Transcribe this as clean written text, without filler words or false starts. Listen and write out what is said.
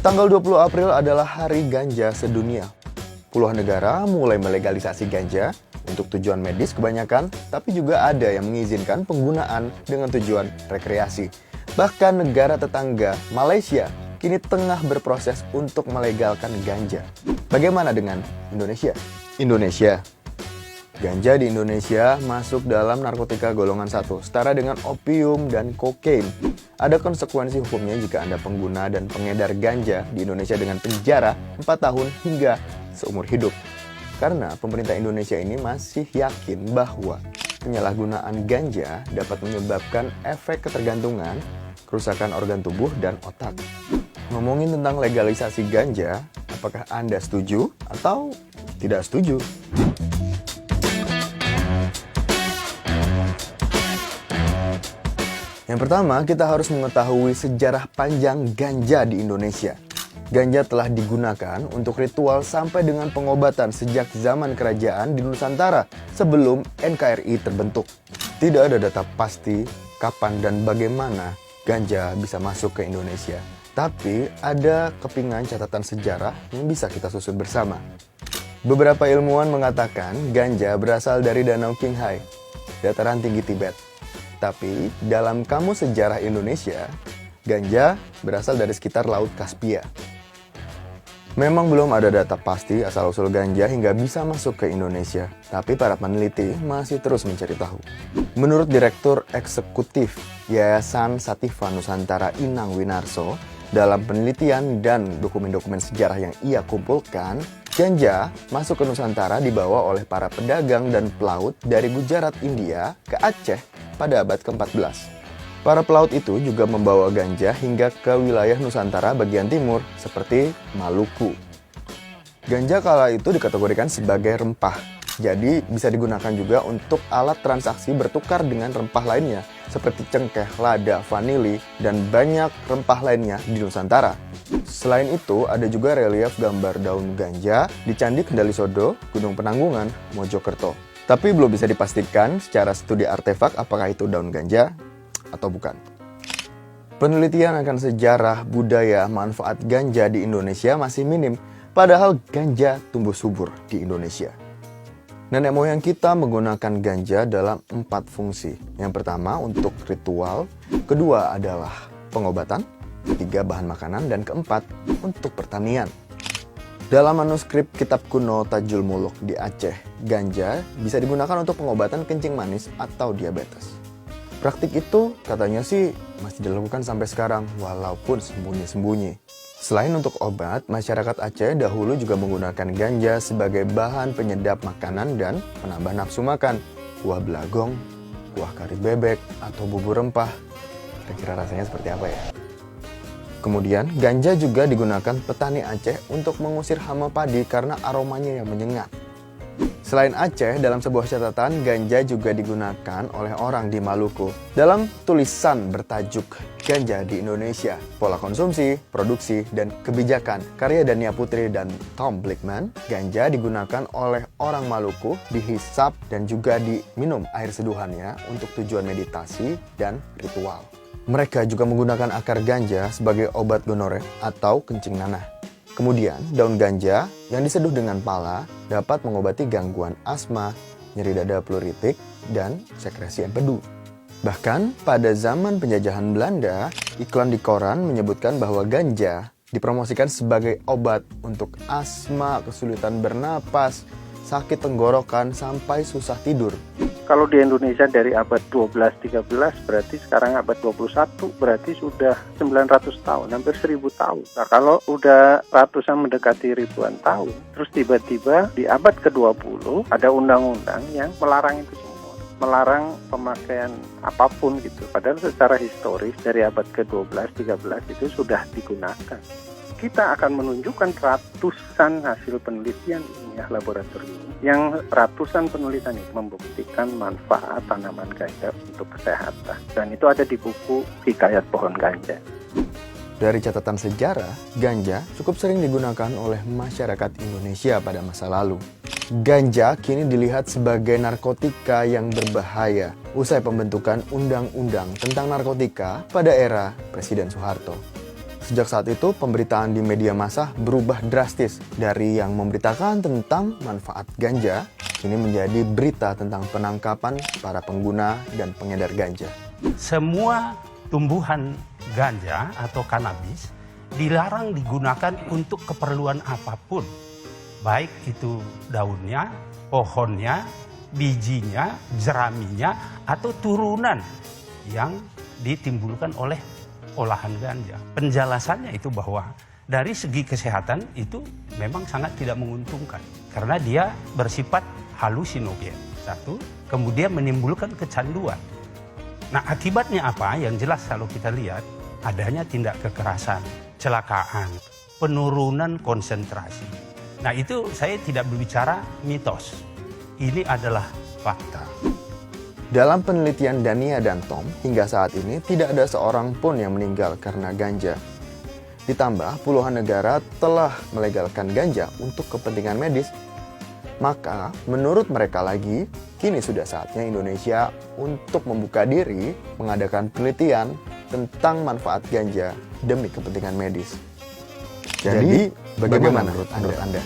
Tanggal 20 April adalah Hari Ganja Sedunia. Puluhan negara mulai melegalisasi ganja untuk tujuan medis kebanyakan, tapi juga ada yang mengizinkan penggunaan dengan tujuan rekreasi. Bahkan negara tetangga, Malaysia, kini tengah berproses untuk melegalkan ganja. Bagaimana dengan Indonesia? Ganja di Indonesia masuk dalam narkotika golongan 1, setara dengan opium dan kokain. Ada konsekuensi hukumnya jika Anda pengguna dan pengedar ganja di Indonesia dengan penjara 4 tahun hingga seumur hidup. Karena pemerintah Indonesia ini masih yakin bahwa penyalahgunaan ganja dapat menyebabkan efek ketergantungan, kerusakan organ tubuh dan otak. Ngomongin tentang legalisasi ganja, apakah Anda setuju atau tidak setuju? Yang pertama, kita harus mengetahui sejarah panjang ganja di Indonesia. Ganja telah digunakan untuk ritual sampai dengan pengobatan sejak zaman kerajaan di Nusantara sebelum NKRI terbentuk. Tidak ada data pasti kapan dan bagaimana ganja bisa masuk ke Indonesia. Tapi ada kepingan catatan sejarah yang bisa kita susun bersama. Beberapa ilmuwan mengatakan ganja berasal dari Danau Qinghai, dataran tinggi Tibet. Tapi dalam Kamus Sejarah Indonesia, ganja berasal dari sekitar Laut Kaspia. Memang belum ada data pasti asal-usul ganja hingga bisa masuk ke Indonesia, tapi para peneliti masih terus mencari tahu. Menurut Direktur Eksekutif Yayasan Sativa Nusantara Inang Winarso, dalam penelitian dan dokumen-dokumen sejarah yang ia kumpulkan, ganja masuk ke Nusantara dibawa oleh para pedagang dan pelaut dari Gujarat, India ke Aceh pada abad ke-14. Para pelaut itu juga membawa ganja hingga ke wilayah Nusantara bagian timur seperti Maluku. Ganja kala itu dikategorikan sebagai rempah, jadi bisa digunakan juga untuk alat transaksi bertukar dengan rempah lainnya seperti cengkeh, lada, vanili, dan banyak rempah lainnya di Nusantara. Selain itu, ada juga relief gambar daun ganja di Candi Kendali Sodo, Gunung Penanggungan, Mojokerto. Tapi belum bisa dipastikan secara studi artefak apakah itu daun ganja atau bukan. Penelitian akan sejarah, budaya, manfaat ganja di Indonesia masih minim, padahal ganja tumbuh subur di Indonesia. Nenek moyang kita menggunakan ganja dalam 4 fungsi. Yang pertama untuk ritual, kedua adalah pengobatan, ketiga bahan makanan, dan keempat untuk pertanian. Dalam manuskrip kitab kuno Tajul Muluk di Aceh, ganja bisa digunakan untuk pengobatan kencing manis atau diabetes. Praktik itu katanya sih masih dilakukan sampai sekarang walaupun sembunyi-sembunyi. Selain untuk obat, masyarakat Aceh dahulu juga menggunakan ganja sebagai bahan penyedap makanan dan penambah nafsu makan. Kuah belagong, kuah kari bebek, atau bubur rempah. Kira-kira rasanya seperti apa ya? Kemudian, ganja juga digunakan petani Aceh untuk mengusir hama padi karena aromanya yang menyengat. Selain Aceh, dalam sebuah catatan, ganja juga digunakan oleh orang di Maluku. Dalam tulisan bertajuk Ganja di Indonesia, Pola Konsumsi, Produksi, dan Kebijakan, karya Dania Putri dan Tom Blickman, ganja digunakan oleh orang Maluku, dihisap dan juga diminum air seduhannya untuk tujuan meditasi dan ritual. Mereka juga menggunakan akar ganja sebagai obat gonore atau kencing nanah. Kemudian, daun ganja yang diseduh dengan pala dapat mengobati gangguan asma, nyeri dada pleuritik, dan sekresi empedu. Bahkan, pada zaman penjajahan Belanda, iklan di koran menyebutkan bahwa ganja dipromosikan sebagai obat untuk asma, kesulitan bernapas, sakit tenggorokan, sampai susah tidur. Kalau di Indonesia dari abad 12-13 berarti sekarang abad 21 berarti sudah 900 tahun, hampir 1000 tahun. Nah kalau udah ratusan mendekati ribuan tahun, terus tiba-tiba di abad ke-20 ada undang-undang yang melarang itu semua. Melarang pemakaian apapun gitu. Padahal secara historis dari abad ke-12-13 itu sudah digunakan. Kita akan menunjukkan ratusan hasil penelitian ilmiah laboratorium yang ratusan penelitian itu membuktikan manfaat tanaman ganja untuk kesehatan. Dan itu ada di buku Hikayat Pohon Ganja. Dari catatan sejarah, ganja cukup sering digunakan oleh masyarakat Indonesia pada masa lalu. Ganja kini dilihat sebagai narkotika yang berbahaya usai pembentukan undang-undang tentang narkotika pada era Presiden Soeharto. Sejak saat itu, pemberitaan di media massa berubah drastis. Dari yang memberitakan tentang manfaat ganja, kini menjadi berita tentang penangkapan para pengguna dan pengedar ganja. Semua tumbuhan ganja atau kanabis dilarang digunakan untuk keperluan apapun. Baik itu daunnya, pohonnya, bijinya, jeraminya, atau turunan yang ditimbulkan oleh olahan ganja. Penjelasannya itu bahwa dari segi kesehatan itu memang sangat tidak menguntungkan. Karena dia bersifat halusinogen. Satu, kemudian menimbulkan kecanduan. Nah, akibatnya apa? Yang jelas kalau kita lihat, adanya tindak kekerasan, kecelakaan, penurunan konsentrasi. Nah, itu saya tidak berbicara mitos. Ini adalah fakta. Dalam penelitian Dania dan Tom, hingga saat ini tidak ada seorang pun yang meninggal karena ganja. Ditambah, puluhan negara telah melegalkan ganja untuk kepentingan medis. Maka, menurut mereka lagi, kini sudah saatnya Indonesia untuk membuka diri mengadakan penelitian tentang manfaat ganja demi kepentingan medis. Jadi, bagaimana menurut Anda?